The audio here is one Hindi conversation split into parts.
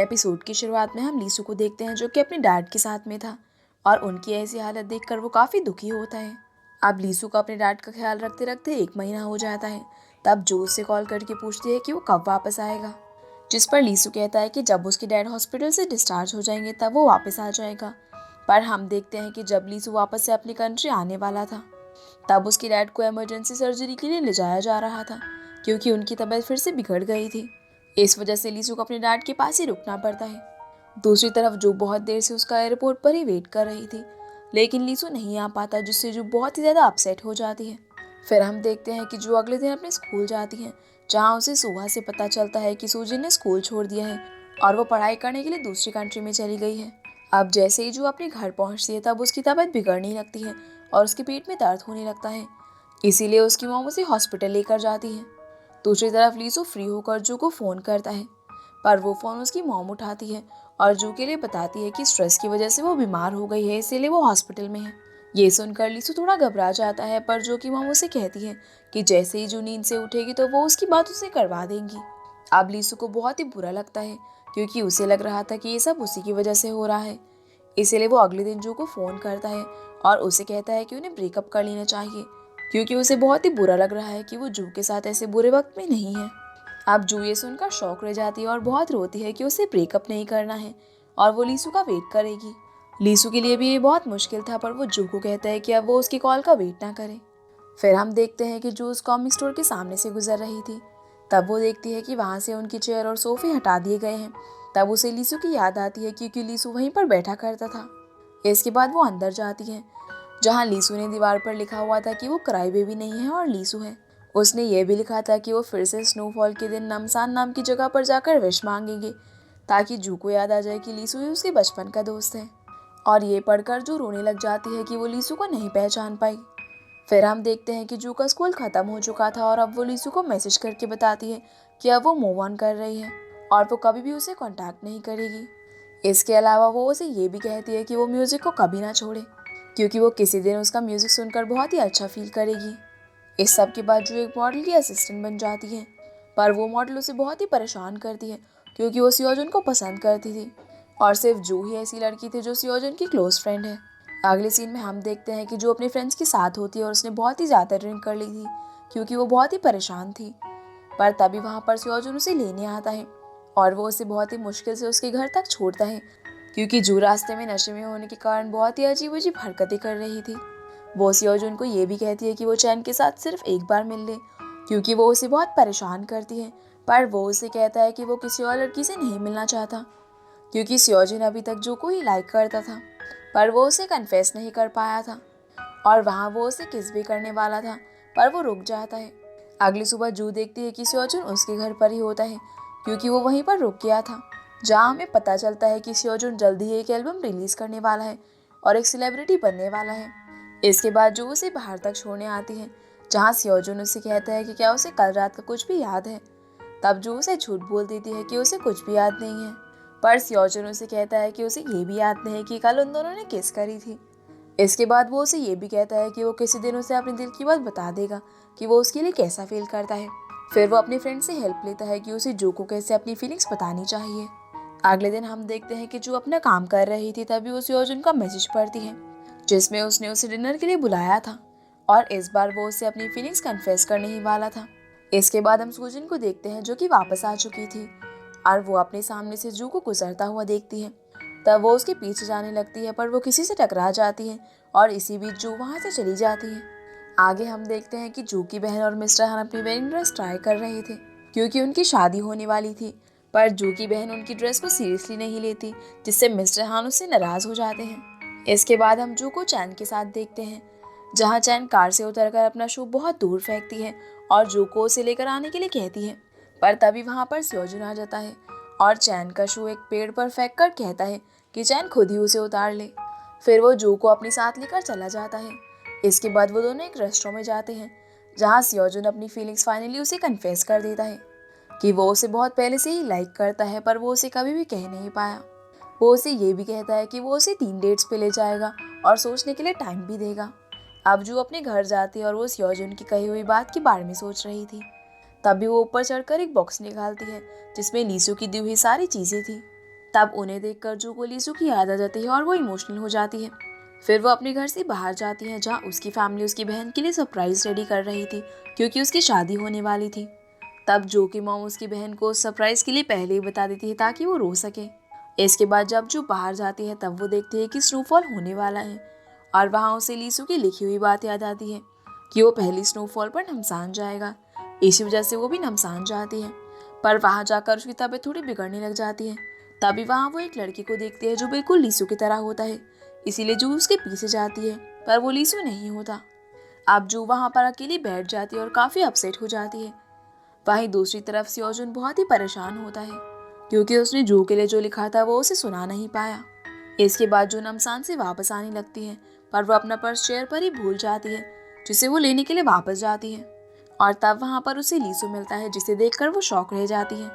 एपिसोड की शुरुआत में हम लीसू को देखते हैं जो कि अपने डैड के साथ में था और उनकी ऐसी हालत देखकर वो काफ़ी दुखी होता है। अब लीसू को अपने डैड का ख्याल रखते रखते 1 महीना हो जाता है। तब जो उससे कॉल करके पूछती है कि वो कब वापस आएगा, जिस पर लीसू कहता है कि जब उसके डैड हॉस्पिटल से डिस्चार्ज हो जाएंगे तब वो वापस आ जाएगा। पर हम देखते हैं कि जब लीसू वापस से अपनी कंट्री आने वाला था तब उसके डैड को इमरजेंसी सर्जरी के लिए ले जाया जा रहा था क्योंकि उनकी तबीयत फिर से बिगड़ गई थी। इस वजह से लीसू को अपने डैड के पास ही रुकना पड़ता है। दूसरी तरफ जो बहुत देर से उसका एयरपोर्ट पर ही वेट कर रही थी, लेकिन लीसू नहीं आ पाता, जिससे जो बहुत ही ज़्यादा अपसेट हो जाती है। फिर हम देखते हैं कि जो अगले दिन अपने स्कूल जाती है, जहाँ उसे सुबह से पता चलता है कि सूजिन ने स्कूल छोड़ दिया है और वो पढ़ाई करने के लिए दूसरी कंट्री में चली गई है। अब जैसे ही जो अपने घर पहुँचती है तब उसकी तबीयत बिगड़ने लगती है और उसके पेट में दर्द होने लगता है। इसीलिए उसकी मॉम उसे हॉस्पिटल लेकर जाती है। दूसरी तरफ लीसू फ्री होकर जू को फ़ोन करता है, पर वो फ़ोन उसकी मॉम उठाती है और जू के लिए बताती है कि स्ट्रेस की वजह से वो बीमार हो गई है, इसीलिए वो हॉस्पिटल में है। ये सुनकर लीसू थोड़ा घबरा जाता है, पर जो की मॉम उसे कहती है कि जैसे ही जू नींद से उठेगी तो वो उसकी बात उसे करवा देंगी। अब लीसू को बहुत ही बुरा लगता है क्योंकि उसे लग रहा था कि ये सब उसी की वजह से हो रहा है। इसीलिए वो अगले दिन जू को फ़ोन करता है और उसे कहता है कि उन्हें ब्रेकअप कर लेना चाहिए क्योंकि उसे बहुत ही बुरा लग रहा है कि वो जू के साथ ऐसे बुरे वक्त में नहीं है। अब जू ये सुनकर शॉक रह जाती है और बहुत रोती है कि उसे ब्रेकअप नहीं करना है और वो लीसू का वेट करेगी। लीसू के लिए भी ये बहुत मुश्किल था, पर वो जू को कहता है कि अब वो उसकी कॉल का वेट ना करे। फिर हम देखते हैं कि जू उस कॉमिक स्टोर के सामने से गुजर रही थी। तब वो देखती है कि वहाँ से उनकी चेयर और सोफे हटा दिए गए हैं। तब उसे लीसू की याद आती है क्योंकि लीसू वहीं पर बैठा करता था। इसके बाद वो अंदर जाती है, जहाँ लीसू ने दीवार पर लिखा हुआ था कि वो क्राई बेबी नहीं है और लीसू है। उसने ये भी लिखा था कि वो फिर से स्नोफॉल के दिन नमसान नाम की जगह पर जाकर विश मांगेंगे ताकि जू को याद आ जाए कि लीसू ही उसके बचपन का दोस्त है। और ये पढ़कर जू रोने लग जाती है कि वो लीसू को नहीं पहचान पाई। फिर हम देखते हैं कि जू का स्कूल ख़त्म हो चुका था और अब वो लीसू को मैसेज करके बताती है कि अब वो मूव ऑन कर रही है और वो कभी भी उसे कांटेक्ट नहीं करेगी। इसके अलावा वो उसे ये भी कहती है कि वो म्यूज़िक को कभी ना छोड़े क्योंकि वो किसी दिन उसका म्यूज़िक सुनकर बहुत ही अच्छा फील करेगी। इस सब के बाद जो एक मॉडल की असिस्टेंट बन जाती है, पर वो मॉडल उसे बहुत ही परेशान करती है क्योंकि वो सियोजुन को पसंद करती थी और सिर्फ जू ही ऐसी लड़की थी जो सियोजुन की क्लोज फ्रेंड है। अगले सीन में हम देखते हैं कि जो अपने फ्रेंड्स के साथ होती है और उसने बहुत ही ज़्यादा ड्रिंक कर ली थी क्योंकि वो बहुत ही परेशान थी। पर तभी वहाँ पर सियोजुन उसे लेने आता है और वो उसे बहुत ही मुश्किल से उसके घर तक छोड़ता है क्योंकि जू रास्ते में नशे में होने के कारण बहुत ही अजीब अजीब हरकतें कर रही थी। वो सियोजुन को ये भी कहती है कि वो चैन के साथ सिर्फ एक बार मिल ले क्योंकि वो उसे बहुत परेशान करती है, पर वो उसे कहता है कि वो किसी और लड़की से नहीं मिलना चाहता क्योंकि सियोजुन अभी तक जू को ही लाइक करता था, पर वो उसे कन्फेस नहीं कर पाया था और वहाँ वो उसे किस भी करने वाला था, पर वो रुक जाता है। अगली सुबह जू देखती है कि सियोजुन उसके घर पर ही होता है क्योंकि वो वहीं पर रुक गया था, जहाँ हमें पता चलता है कि सियोजुन जल्दी ही एक एल्बम रिलीज़ करने वाला है और एक सेलिब्रिटी बनने वाला है। इसके बाद जू उसे बाहर तक छोड़ने आती है, जहाँ सियोजुन उससे कहता है कि क्या उसे कल रात का कुछ भी याद है। तब जू उसे झूठ बोल देती है कि उसे कुछ भी याद नहीं है, पर सियोजुन उसे कहता है कि उसे ये भी याद नहीं कि कल उन दोनों ने किस करी थी। इसके बाद वो उसे ये भी कहता है कि वो किसी दिन उसे अपने दिल की बात बता देगा कि वो उसके लिए कैसा फील करता है। फिर वो अपने फ्रेंड से हेल्प लेता है कि उसे जू को कैसे अपनी फीलिंग्स बतानी चाहिए। अगले दिन हम देखते हैं कि जू अपना काम कर रही थी, तभी वो सियोजुन का मैसेज पढ़ती है जिसमें उसने उसे डिनर के लिए बुलाया था और इस बार वो उसे अपनी फीलिंग्स कन्फेस करने ही वाला था। इसके बाद हम सूजिन को देखते हैं जो कि वापस आ चुकी थी और वो अपने सामने से जू को गुजरता हुआ देखती है। तब वो उसके पीछे जाने लगती है, पर वो किसी से टकरा जाती है और इसी बीच जू वहाँ से चली जाती है। आगे हम देखते हैं कि जू की बहन और मिस्टर हान अपनी वेडिंग ड्रेस ट्राई कर रहे थे क्योंकि उनकी शादी होने वाली थी, पर जू की बहन उनकी ड्रेस को सीरियसली नहीं लेती, जिससे मिस्टर हान उससे नाराज हो जाते हैं। इसके बाद हम जू को चैन के साथ देखते हैं, जहाँ चैन कार से उतरकर अपना शू बहुत दूर फेंकती है और जू को उसे लेकर आने के लिए कहती है, पर तभी वहाँ पर सियोजुन आ जाता है और चैन का शू एक पेड़ पर फेंक कर कहता है कि चैन खुद ही उसे उतार ले। फिर वो जू को अपने साथ लेकर चला जाता है। इसके बाद वो दोनों एक रेस्टोरेंट में जाते हैं, जहाँ सियोजुन अपनी फीलिंग्स फाइनली उसे कन्फेस कर देता है कि वो उसे बहुत पहले से ही लाइक करता है, पर वो उसे कभी भी कह नहीं पाया। वो उसे ये भी कहता है कि वो उसे 3 डेट्स पे ले जाएगा और सोचने के लिए टाइम भी देगा। अब जू अपने घर जाती है और वो सियोजुन की कही हुई बात के बारे में सोच रही थी। तभी वो ऊपर चढ़कर एक बॉक्स निकालती है जिसमें लीसू की दी हुई सारी चीज़ें थी। तब उन्हें देखकर जू को लीसू की याद आ जाती है और वो इमोशनल हो जाती है। फिर वो अपने घर से बाहर जाती है, जहाँ उसकी फैमिली उसकी बहन के लिए सरप्राइज रेडी कर रही थी, क्योंकि उसकी शादी होने वाली थी। तब जो की मॉम उसकी बहन को सरप्राइज के लिए पहले ही बता देती है ताकि वो रो सके। इसके बाद जब जो बाहर जाती है तब वो देखती है कि स्नोफॉल होने वाला है, और वहाँ उसे लीसू की लिखी हुई बात याद आती है कि वो पहली स्नोफॉल पर नमसान जाएगा। इसी वजह से वो भी नमसान जाती है, पर वहाँ जाकर उसकी तबीयत थोड़ी बिगड़ने लग जाती है। तभी वहाँ वो एक लड़की को देखती है जो बिल्कुल लीसू की तरह होता है, इसीलिए जू उसके पीछे जाती है, पर वो लीसू नहीं होता। अब जू वहाँ पर अकेली बैठ जाती है और काफ़ी अपसेट हो जाती है। वहीं दूसरी तरफ सियोजुन बहुत ही परेशान होता है, क्योंकि उसने जू के लिए जो लिखा था वो उसे सुना नहीं पाया। इसके बाद जो नमसान से वापस आने लगती है, पर वो अपना पर्स चेयर पर ही भूल जाती है, जिसे वो लेने के लिए वापस जाती है। और तब वहाँ पर उसे लीसू मिलता है, जिसे देखकर वो शॉक रह जाती है।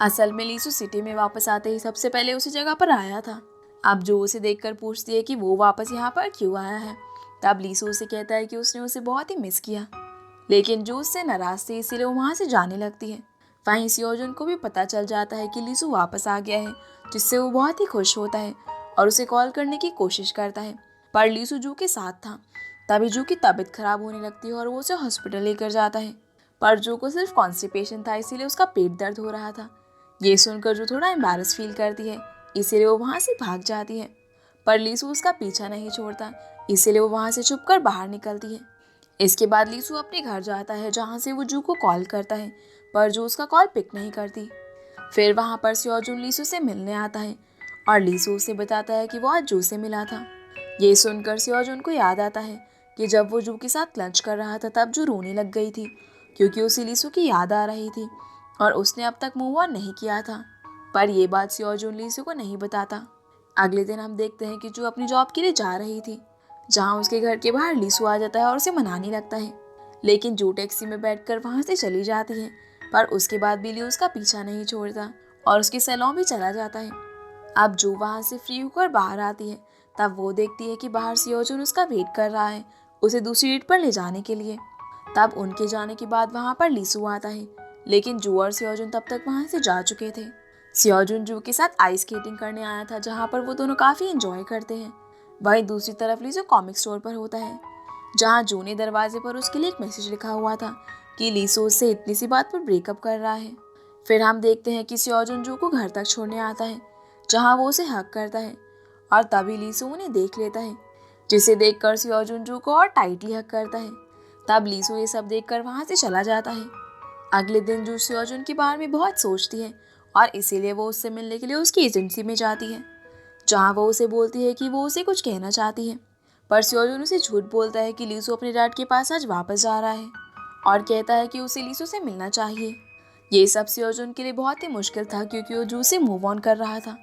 असल में लीसू सिटी में वापस आते ही सबसे पहले उसी जगह पर आया था। अब जो उसे देखकर पूछती है कि वो वापस यहाँ पर क्यों आया है। तब लीसू उसे कहता है कि उसने उसे बहुत ही मिस किया, लेकिन जो उससे नाराज थी, इसीलिए वो वहाँ से जाने लगती है। वहीं सियोजुन को भी पता चल जाता है कि लीसू वापस आ गया है, जिससे वो बहुत ही खुश होता है और उसे कॉल करने की कोशिश करता है, पर लीसू जू के साथ था। तभी जू की तबीयत खराब होने लगती है और वो उसे हॉस्पिटल लेकर जाता है, पर जू को सिर्फ कॉन्स्टिपेशन था, इसीलिए उसका पेट दर्द हो रहा था। ये सुनकर जू थोड़ा एम्बैरस फील करती है, इसीलिए वो वहाँ से भाग जाती है, पर लीसू उसका पीछा नहीं छोड़ता, इसीलिए वो वहाँ से छुपकर बाहर निकलती है। इसके बाद लीसू अपने घर जाता है, जहाँ से वो जू को कॉल करता है, पर जू उसका कॉल पिक नहीं करती। फिर वहाँ पर सियोजुन लीसू से मिलने आता है और लीसू उसे बताता है कि वो आज जू से मिला था। ये सुनकर सियोजुन को याद आता है कि जब वो जू के साथ लंच कर रहा था तब जू रोने लग गई थी, क्योंकि उसे लीसू की याद आ रही थी और उसने अब तक मूव ऑन नहीं किया था। पर यह बात सियोजुन लीसू को नहीं बताता। अगले दिन हम देखते हैं कि जू अपनी जॉब के लिए जा रही थी, जहाँ उसके घर के बाहर लीसू आ जाता है और उसे मनाने लगता है, लेकिन जू टैक्सी में बैठकर वहाँ से चली जाती है। पर उसके बाद बिली उसका पीछा नहीं छोड़ता और उसके सैलून भी चला जाता है। अब जू वहाँ से फ्री होकर बाहर आती है, तब वो देखती है कि बाहर सियोजुन उसका वेट कर रहा है, उसे दूसरी डेट पर ले जाने के लिए। तब उनके जाने के बाद वहाँ पर लीसू आता है, लेकिन जू और सियोजुन तब तक वहाँ से जा चुके थे। सियोजुन जू के साथ आइस स्केटिंग करने आया था, जहाँ पर वो दोनों काफ़ी एंजॉय करते हैं। वहीं दूसरी तरफ लीसू कॉमिक स्टोर पर होता है, जहाँ जू ने दरवाजे पर उसके लिए एक मैसेज लिखा हुआ था कि लीसू उससे इतनी सी बात पर ब्रेकअप कर रहा है। फिर हम देखते हैं कि सियोजुन जू को घर तक छोड़ने आता है, जहाँ वो उसे हक करता है, और तभी लीसू उन्हें देख लेता है, जिसे देखकर सियोजुन जू को और टाइटली हक करता है। तब लीसू ये सब देखकर वहाँ से चला जाता है। अगले दिन जू सियोजुन के बारे में बहुत सोचती है और इसीलिए वो उससे मिलने के लिए उसकी एजेंसी में जाती है, जहाँ वो उसे बोलती है कि वो उसे कुछ कहना चाहती है। पर सियोजुन उसे झूठ बोलता है कि लीसू अपने डैड के पास आज वापस जा रहा है और कहता है कि उसे लीसू से मिलना चाहिए। ये सब सियोजुन के लिए बहुत ही मुश्किल था, क्योंकि वो जू से मूव ऑन कर रहा था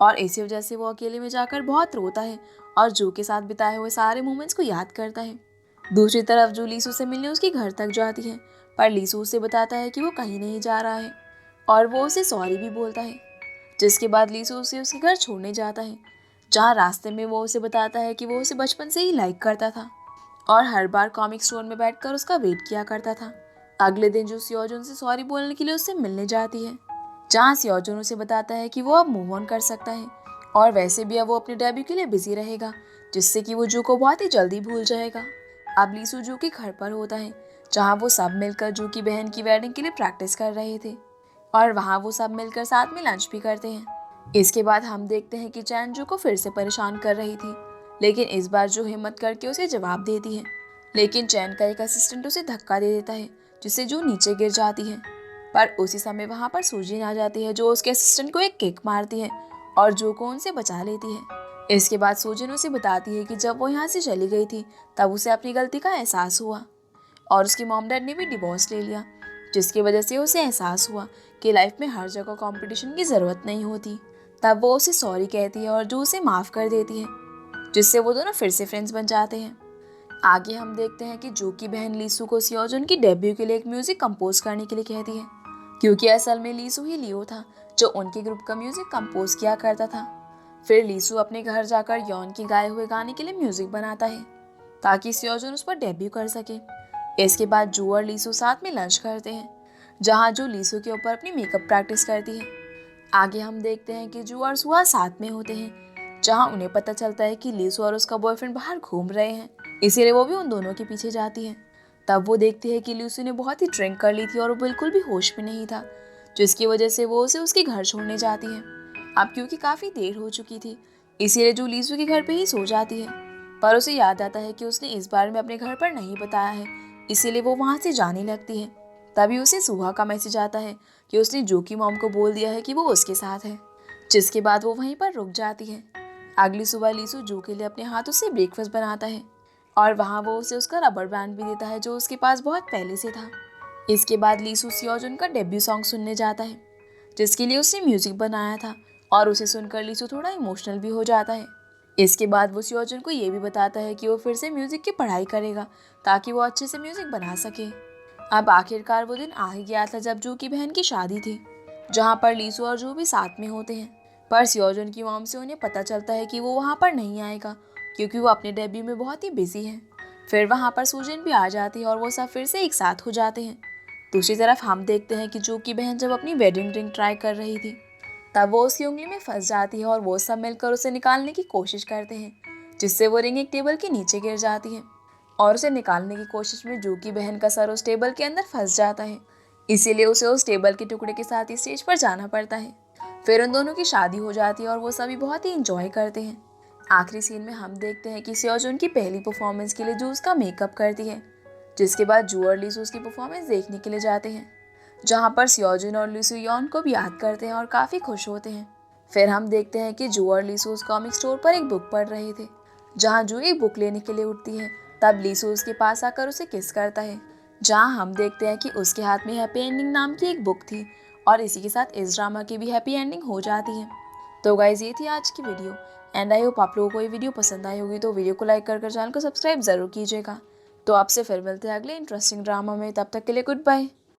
और इसी वजह से वो अकेले में जाकर बहुत रोता है और जू के साथ बिताए हुए सारे मोमेंट्स को याद करता है। दूसरी तरफ जू लीसू से मिलने उसके घर तक जाती है, पर लीसू उसे बताता है कि वो कहीं नहीं जा रहा है और वो उसे सॉरी भी बोलता है। जिसके बाद लीसू उसे उसके घर छोड़ने जाता है, जहाँ रास्ते में वो उसे बताता है कि वो उसे बचपन से ही लाइक करता था और हर बार कॉमिक स्टोर में बैठकर उसका वेट किया करता था। अगले दिन जो सियोजुन से सॉरी बोलने के लिए उससे मिलने जाती है, जहाँ सियोजुन उसे बताता है कि वो अब मूव ऑन कर सकता है और वैसे भी अब वो अपने डेब्यू के लिए बिजी रहेगा, जिससे कि वो जू को बहुत ही जल्दी भूल जाएगा। अब लीसू जू के घर पर होता है, जहाँ वो सब मिलकर जू की बहन की वेडिंग के लिए प्रैक्टिस कर रहे थे और वहाँ वो सब मिलकर साथ में लंच भी करते हैं। इसके बाद हम देखते हैं कि चैन जू को फिर से परेशान कर रही थी, लेकिन इस बार जो हिम्मत करके उसे जवाब देती है, लेकिन चैन का एक असिस्टेंट उसे धक्का दे देता है, जिससे जू नीचे गिर जाती है। पर उसी समय वहाँ पर सूजिन आ जाती है, जो उसके असिस्टेंट को एक किक मारती है और जू को उनसे बचा लेती है। इसके बाद सूजिन उसे बताती है कि जब वो यहाँ से चली गई थी तब उसे अपनी गलती का एहसास हुआ और उसके मॉम डैड ने भी डिवोर्स ले लिया, जिसकी वजह से उसे एहसास हुआ कि लाइफ में हर जगह कंपटीशन की ज़रूरत नहीं होती। तब वो उसे सॉरी कहती है और जू उसे माफ़ कर देती है, जिससे वो दोनों फिर से फ्रेंड्स बन जाते हैं। आगे हम देखते हैं कि जू की बहन लीसू को सियोजुन की डेब्यू के लिए एक म्यूज़िक कंपोज करने के लिए कहती है, क्योंकि असल में लीसू ही लियो था जो उनके ग्रुप का म्यूज़िक कंपोज किया करता था। फिर लीसू अपने घर जाकर यॉन के गाए हुए गाने के लिए म्यूज़िक बनाता है, ताकि सियोजुन उस पर डेब्यू कर सके। इसके बाद जू और लीसू साथ में लंच करते हैं, जहाँ जू लीसू के ऊपर अपनी मेकअप प्रैक्टिस करती है। आगे हम देखते हैं कि जू और सुहा साथ में होते हैं, जहाँ उन्हें पता चलता है कि लीसू और उसका बॉयफ्रेंड बाहर घूम रहे हैं, इसीलिए वो भी उन दोनों के पीछे जाती है। तब वो देखती है कि लीसू ने बहुत ही ड्रिंक कर ली थी और वो बिल्कुल भी होश में नहीं था, जिसकी वजह से वो उसे उसके घर छोड़ने जाती है। अब क्योंकि काफ़ी देर हो चुकी थी, इसीलिए जू लीसू के घर पे ही सो जाती है। पर उसे याद आता है कि उसने इस बारे में अपने घर पर नहीं बताया है, इसीलिए वो वहाँ से जाने लगती है। तभी उसे सुहा का मैसेज आता है कि उसने जू की मॉम को बोल दिया है कि वो उसके साथ है, जिसके बाद वो वहीं पर रुक जाती है। अगली सुबह लीसू जू के लिए अपने हाथों से ब्रेकफास्ट बनाता है और वहाँ वो उसे उसका रबर बैंड भी देता है जो उसके पास बहुत पहले से था। इसके बाद लीसू सियोजुन का डेब्यू सॉन्ग सुनने जाता है, जिसके लिए उसने म्यूजिक बनाया था, और उसे सुनकर लीसू थोड़ा इमोशनल भी हो जाता है। इसके बाद वो सियोजुन को ये भी बताता है कि वो फिर से म्यूजिक की पढ़ाई करेगा ताकि वो अच्छे से म्यूजिक बना सके। अब आखिरकार वो दिन आ ही गया था जब जू की बहन की शादी थी, जहाँ पर लीसू और जू भी साथ में होते हैं। पर सियोजुन की मॉम से उन्हें पता चलता है कि वो वहाँ पर नहीं आएगा क्योंकि वो अपने डेब्यू में बहुत ही बिजी है। फिर वहाँ पर सूजन भी आ जाती है और वो सब फिर से एक साथ हो जाते हैं। दूसरी तरफ हम देखते हैं कि जू की बहन जब अपनी वेडिंग रिंग ट्राई कर रही थी, तब वो उसकी उंगली में फंस जाती है और वो सब मिलकर उसे निकालने की कोशिश करते हैं, जिससे वो रिंग एक टेबल के नीचे गिर जाती है और उसे निकालने की कोशिश में जू की बहन का सर उस टेबल के अंदर फंस जाता है। इसीलिए उसे उस टेबल के टुकड़े के साथ ही स्टेज पर जाना पड़ता है। फिर उन दोनों की शादी हो जाती है और वो सभी बहुत ही इंजॉय करते हैं। आखिरी सीन में हम देखते हैं कि सियोजुन की पहली परफॉर्मेंस के लिए जू उसका मेकअप करती है, जिसके बाद जू और लीसू उसकी परफॉर्मेंस देखने के लिए जाते हैं, जहाँ पर सियोजुन और लीसू यॉन को भी याद करते हैं और काफ़ी खुश होते हैं। फिर हम देखते हैं कि जू और लीसू उस कॉमिक स्टोर पर एक बुक पढ़ रहे थे, जहाँ जू एक बुक लेने के लिए उठती है। तब लीसू उसके पास आकर उसे किस करता है, जहाँ हम देखते हैं कि उसके हाथ में हैप्पी एंडिंग नाम की एक बुक थी और इसी के साथ इस ड्रामा की भी हैप्पी एंडिंग हो जाती है। तो गाइज ये थी आज की वीडियो एंड आई होप आप लोगों को ये वीडियो पसंद आई होगी। तो वीडियो को लाइक कर चैनल को सब्सक्राइब जरूर कीजिएगा। तो आपसे फिर मिलते हैं अगले इंटरेस्टिंग ड्रामा में, तब तक के लिए गुड बाय।